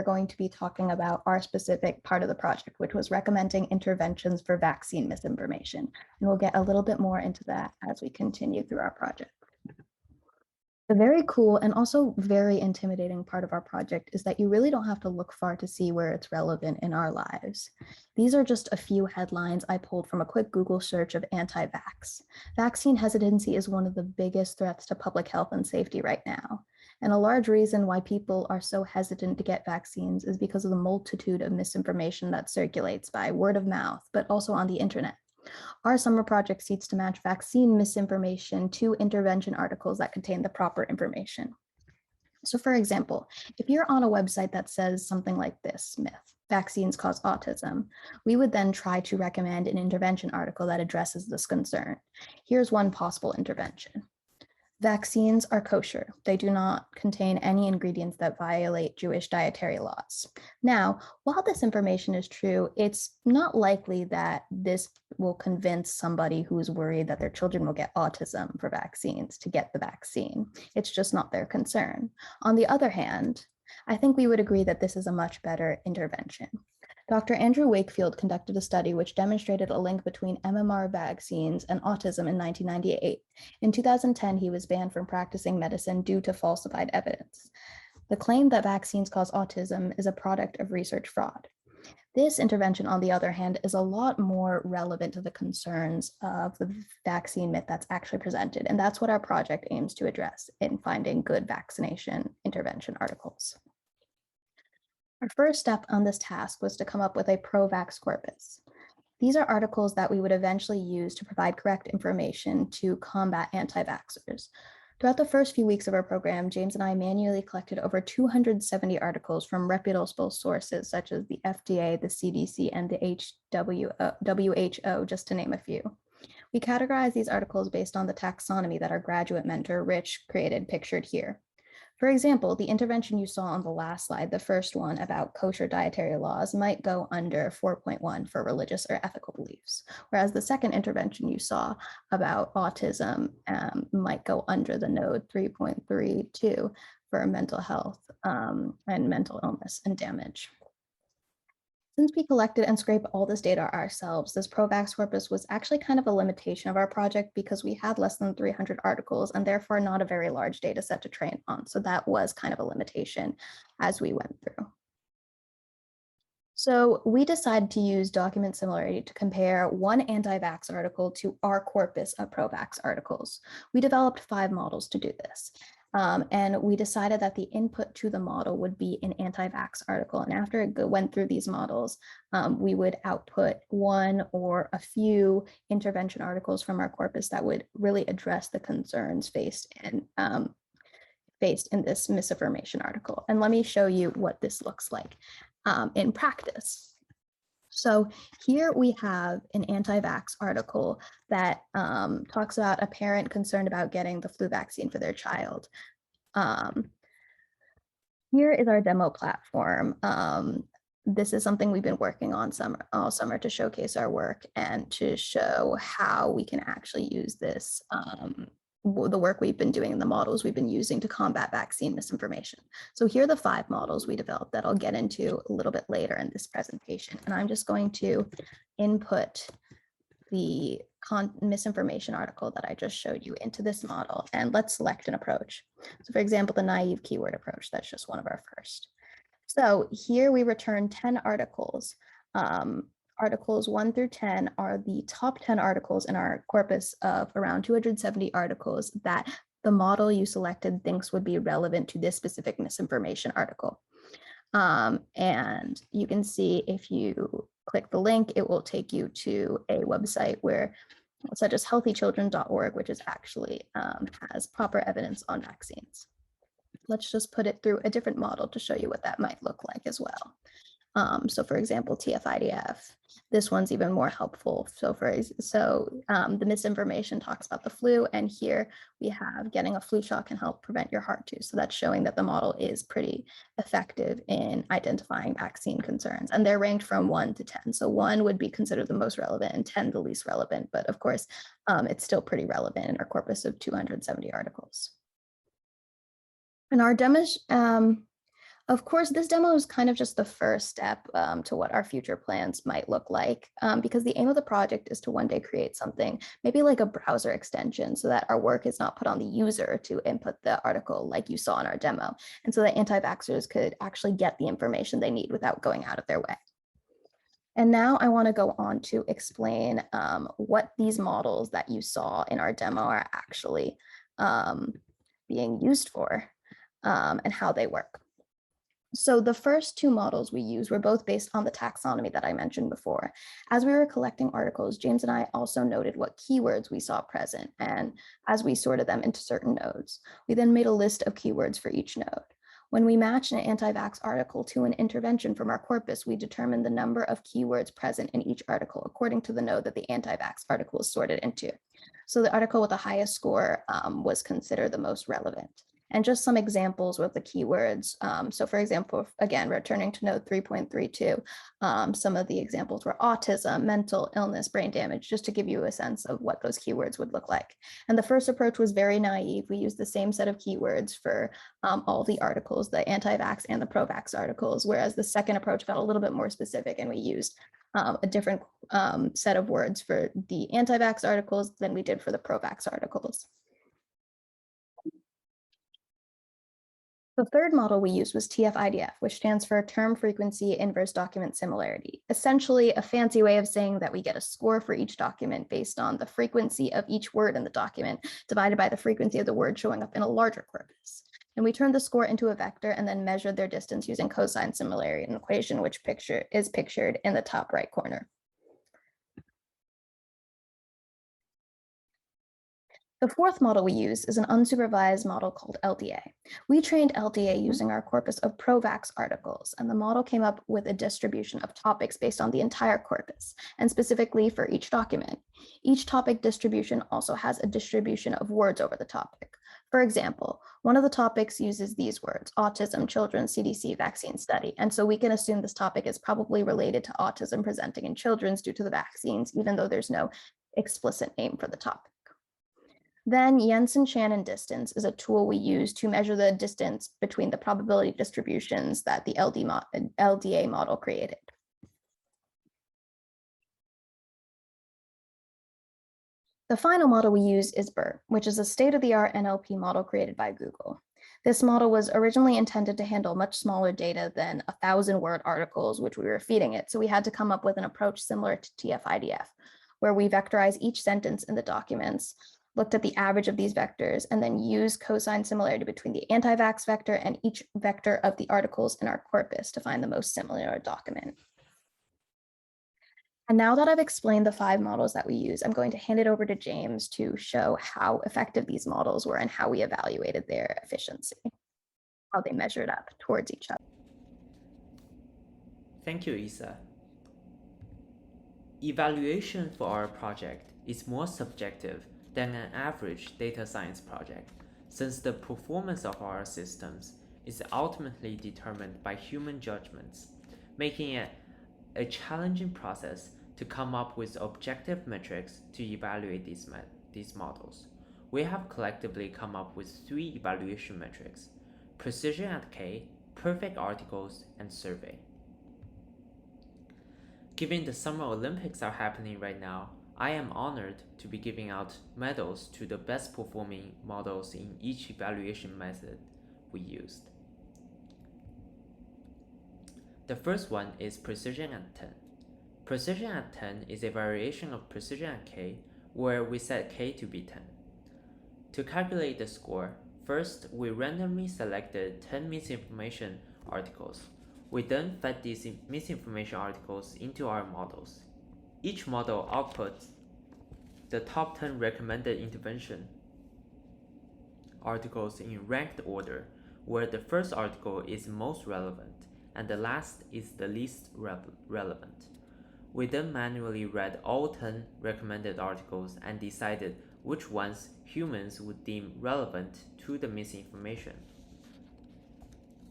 going to be talking about our specific part of the project, which was recommending interventions for vaccine misinformation. And we'll get a little bit more into that as we continue through our project. The very cool and also very intimidating part of our project is that you really don't have to look far to see where it's relevant in our lives. These are just a few headlines I pulled from a quick Google search of anti-vax. Vaccine hesitancy is one of the biggest threats to public health and safety right now. And a large reason why people are so hesitant to get vaccines is because of the multitude of misinformation that circulates by word of mouth, but also on the internet. Our summer project seeks to match vaccine misinformation to intervention articles that contain the proper information. So for example, if you're on a website that says something like this myth, vaccines cause autism, we would then try to recommend an intervention article that addresses this concern. Here's one possible intervention. Vaccines are kosher. They do not contain any ingredients that violate Jewish dietary laws. Now, while this information is true, it's not likely that this will convince somebody who's worried that their children will get autism for vaccines to get the vaccine. It's just not their concern. On the other hand, I think we would agree that this is a much better intervention. Dr. Andrew Wakefield conducted a study which demonstrated a link between MMR vaccines and autism in 1998. In 2010, he was banned from practicing medicine due to falsified evidence. The claim that vaccines cause autism is a product of research fraud. This intervention, on the other hand, is a lot more relevant to the concerns of the vaccine myth that's actually presented, and that's what our project aims to address in finding good vaccination intervention articles. Our first step on this task was to come up with a Pro-Vax Corpus. These are articles that we would eventually use to provide correct information to combat anti-vaxxers. Throughout the first few weeks of our program, James and I manually collected over 270 articles from reputable sources such as the FDA, the CDC, and the WHO, just to name a few. We categorized these articles based on the taxonomy that our graduate mentor, Rich, created, pictured here. For example, the intervention you saw on the last slide, the first one about kosher dietary laws, might go under 4.1 for religious or ethical beliefs, whereas the second intervention you saw about autism might go under the node 3.32 for mental health and mental illness and damage. Since we collected and scraped all this data ourselves, this Pro-Vax Corpus was actually kind of a limitation of our project because we had less than 300 articles and therefore not a very large data set to train on. So that was kind of a limitation as we went through. So we decided to use document similarity to compare one anti-vax article to our corpus of pro-vax articles. We developed 5 models to do this. And we decided that the input to the model would be an anti-vax article. And after it went through these models, we would output one or a few intervention articles from our corpus that would really address the concerns faced in this misinformation article. And let me show you what this looks like in practice. So here we have an anti-vax article that talks about a parent concerned about getting the flu vaccine for their child. Here is our demo platform. This is something we've been working on all summer to showcase our work and to show how we can actually use this the work we've been doing and the models we've been using to combat vaccine misinformation. So here are the 5 models we developed that I'll get into a little bit later in this presentation. And I'm just going to input the misinformation article that I just showed you into this model, and let's select an approach. So for example, the naive keyword approach, that's just one of our first. So here we return 10 articles. Articles 1 through 10 are the top 10 articles in our corpus of around 270 articles that the model you selected thinks would be relevant to this specific misinformation article. And you can see if you click the link, it will take you to a website such as healthychildren.org, which is actually has proper evidence on vaccines. Let's just put it through a different model to show you what that might look like as well. So for example, TF-IDF, this one's even more helpful. So the misinformation talks about the flu, and here we have getting a flu shot can help prevent your heart too. So that's showing that the model is pretty effective in identifying vaccine concerns, and they're ranked from 1 to 10. So 1 would be considered the most relevant and 10 the least relevant, but of course, it's still pretty relevant in our corpus of 270 articles. And our Of course, this demo is kind of just the first step to what our future plans might look like, because the aim of the project is to one day create something, maybe like a browser extension, so that our work is not put on the user to input the article like you saw in our demo, and so that anti-vaxxers could actually get the information they need without going out of their way. And now I want to go on to explain what these models that you saw in our demo are actually being used for and how they work. So the first two models we used were both based on the taxonomy that I mentioned before. As we were collecting articles, James and I also noted what keywords we saw present, and as we sorted them into certain nodes, we then made a list of keywords for each node. When we matched an anti-vax article to an intervention from our corpus, we determined the number of keywords present in each article according to the node that the anti-vax article is sorted into. So the article with the highest score was considered the most relevant. And just some examples with the keywords. So for example, again, returning to node 3.32, some of the examples were autism, mental illness, brain damage, just to give you a sense of what those keywords would look like. And the first approach was very naive. We used the same set of keywords for all the articles, the anti-vax and the pro-vax articles, whereas the second approach got a little bit more specific, and we used a different set of words for the anti-vax articles than we did for the pro-vax articles. The third model we used was TF-IDF, which stands for Term Frequency Inverse Document Similarity, essentially a fancy way of saying that we get a score for each document based on the frequency of each word in the document divided by the frequency of the word showing up in a larger corpus. And we turned the score into a vector and then measured their distance using cosine similarity, an equation which is pictured in the top right corner. The fourth model we use is an unsupervised model called LDA. We trained LDA using our corpus of Pro-Vax articles, and the model came up with a distribution of topics based on the entire corpus, and specifically for each document. Each topic distribution also has a distribution of words over the topic. For example, one of the topics uses these words, autism, children's CDC vaccine study, and so we can assume this topic is probably related to autism presenting in children's due to the vaccines, even though there's no explicit name for the topic. Then Jensen-Shannon Distance is a tool we use to measure the distance between the probability distributions that the LDA model created. The final model we use is BERT, which is a state-of-the-art NLP model created by Google. This model was originally intended to handle much smaller data than 1,000-word articles, which we were feeding it, so we had to come up with an approach similar to TF-IDF, where we vectorize each sentence in the documents, looked at the average of these vectors, and then used cosine similarity between the anti-vax vector and each vector of the articles in our corpus to find the most similar document. And now that I've explained the 5 models that we use, I'm going to hand it over to James to show how effective these models were and how we evaluated their efficiency, how they measured up towards each other. Thank you, Isa. Evaluation for our project is more subjective than an average data science project, since the performance of our systems is ultimately determined by human judgments, making it a challenging process to come up with objective metrics to evaluate these models. We have collectively come up with 3 evaluation metrics: precision at K, perfect articles, and survey. Given the Summer Olympics are happening right now, I am honored to be giving out medals to the best performing models in each evaluation method we used. The first one is precision at 10. Precision at 10 is a variation of precision at K, where we set K to be 10. To calculate the score, first we randomly selected 10 misinformation articles. We then fed these misinformation articles into our models. Each model outputs the top 10 recommended intervention articles in ranked order, where the first article is most relevant and the last is the least relevant. We then manually read all 10 recommended articles and decided which ones humans would deem relevant to the misinformation.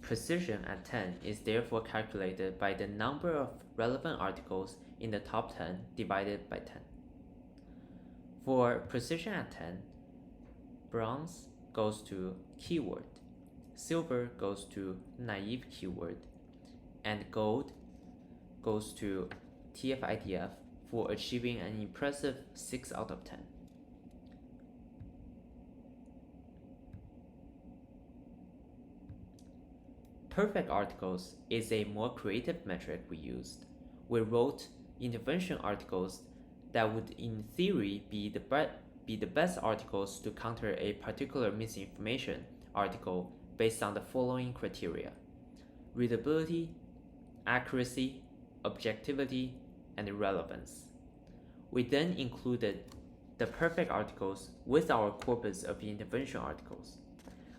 Precision at 10 is therefore calculated by the number of relevant articles in the top 10 divided by 10. For precision at 10, bronze goes to keyword, silver goes to naive keyword, and gold goes to TF-IDF for achieving an impressive 6 out of 10. Perfect articles is a more creative metric we used. We wrote intervention articles that would in theory be the best articles to counter a particular misinformation article based on the following criteria: readability, accuracy, objectivity, and relevance. We then included the perfect articles with our corpus of intervention articles.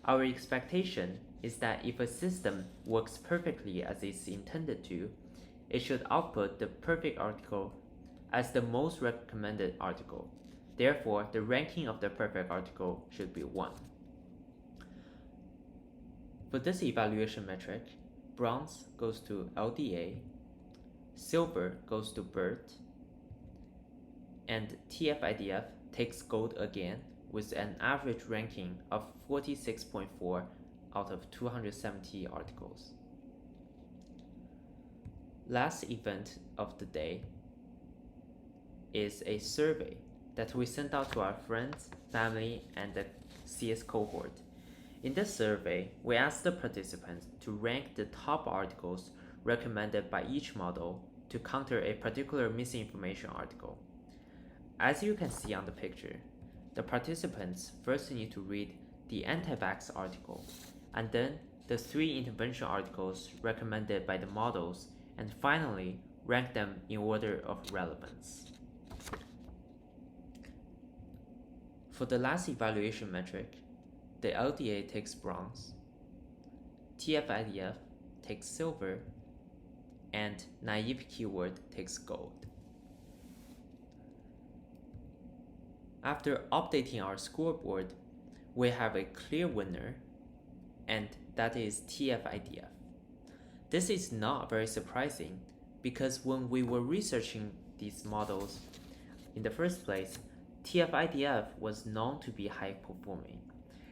Our expectation is that if a system works perfectly as it's intended to, it should output the perfect article as the most recommended article. Therefore, the ranking of the perfect article should be 1. For this evaluation metric, bronze goes to LDA, silver goes to BERT, and TF-IDF takes gold again with an average ranking of 46.4 out of 270 articles. Last event of the day is a survey that we sent out to our friends, family, and the CS cohort. In this survey, we asked the participants to rank the top articles recommended by each model to counter a particular misinformation article. As you can see on the picture, the participants first need to read the anti-vax article, and then the 3 intervention articles recommended by the models, and finally rank them in order of relevance. For the last evaluation metric, the LDA takes bronze, TF-IDF takes silver, and naive keyword takes gold. After updating our scoreboard, we have a clear winner, and that is TF-IDF. This is not very surprising because when we were researching these models in the first place, TF-IDF was known to be high performing.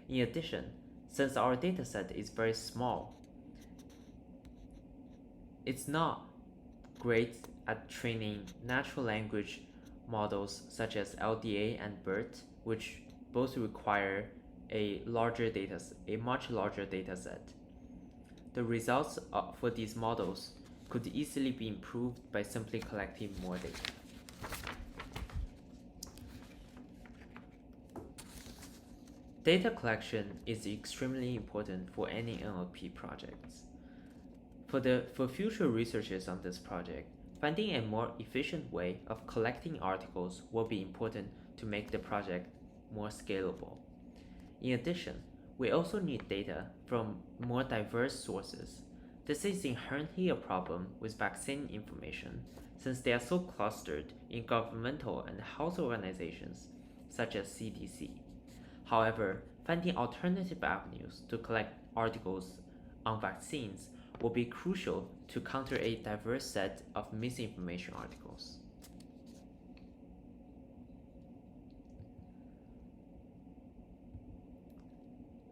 In addition, since our dataset is very small, it's not great at training natural language models such as LDA and BERT, which both require a much larger dataset. The results for these models could easily be improved by simply collecting more data. Data collection is extremely important for any NLP projects. For future researchers on this project, finding a more efficient way of collecting articles will be important to make the project more scalable. In addition, we also need data from more diverse sources. This is inherently a problem with vaccine information since they are so clustered in governmental and health organizations such as CDC. However, finding alternative avenues to collect articles on vaccines will be crucial to counter a diverse set of misinformation articles.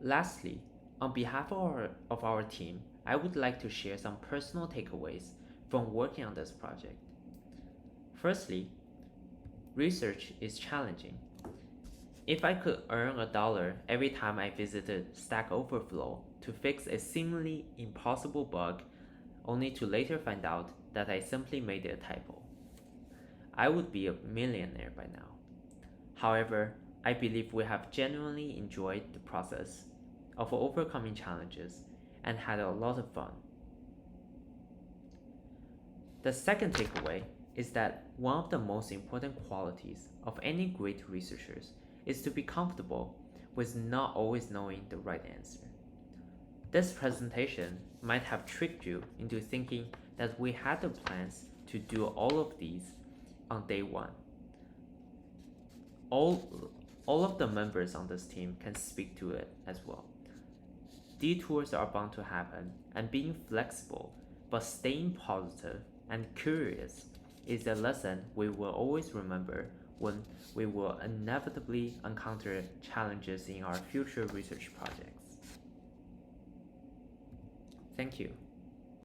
Lastly, on behalf of our team, I would like to share some personal takeaways from working on this project. Firstly, research is challenging. If I could earn $1 every time I visited Stack Overflow to fix a seemingly impossible bug, only to later find out that I simply made a typo, I would be a millionaire by now. However, I believe we have genuinely enjoyed the process of overcoming challenges and had a lot of fun. The second takeaway is that one of the most important qualities of any great researchers is to be comfortable with not always knowing the right answer. This presentation might have tricked you into thinking that we had the plans to do all of these on day 1. All of the members on this team can speak to it as well. Detours are bound to happen, and being flexible but staying positive and curious is a lesson we will always remember when we will inevitably encounter challenges in our future research projects. Thank you.